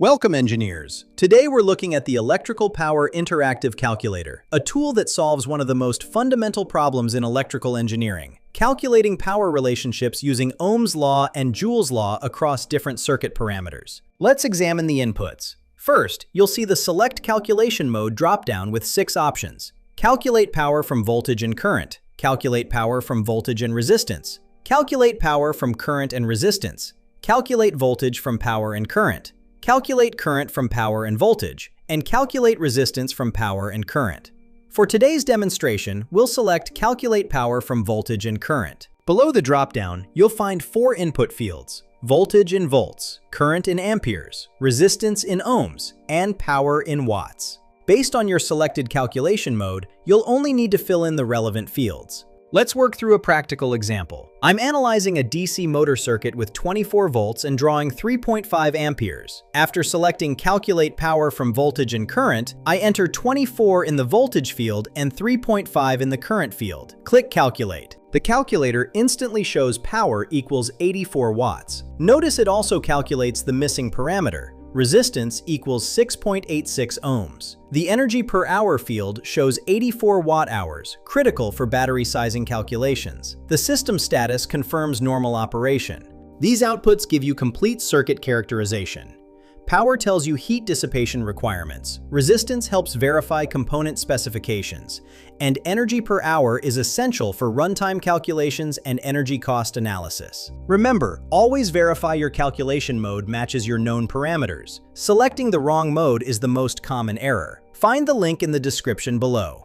Welcome, engineers! Today we're looking at the Electrical Power Interactive Calculator, a tool that solves one of the most fundamental problems in electrical engineering, calculating power relationships using Ohm's law and Joule's law across different circuit parameters. Let's examine the inputs. First, you'll see the Select Calculation mode dropdown with 6 options. Calculate power from voltage and current, calculate power from voltage and resistance, calculate power from current and resistance, calculate voltage from power and current, calculate current from power and voltage, and calculate resistance from power and current. For today's demonstration, we'll select Calculate Power from Voltage and Current. Below the dropdown, you'll find 4 input fields: voltage in volts, current in amperes, resistance in ohms, and power in watts. Based on your selected calculation mode, you'll only need to fill in the relevant fields. Let's work through a practical example. I'm analyzing a DC motor circuit with 24 volts and drawing 3.5 amperes. After selecting Calculate Power from Voltage and Current, I enter 24 in the voltage field and 3.5 in the current field. Click Calculate. The calculator instantly shows power equals 84 watts. Notice it also calculates the missing parameter. Resistance equals 6.86 ohms. The energy per hour field shows 84 watt-hours, critical for battery sizing calculations. The system status confirms normal operation. These outputs give you complete circuit characterization. Power tells you heat dissipation requirements, resistance helps verify component specifications, and energy per hour is essential for runtime calculations and energy cost analysis. Remember, always verify your calculation mode matches your known parameters. Selecting the wrong mode is the most common error. Find the link in the description below.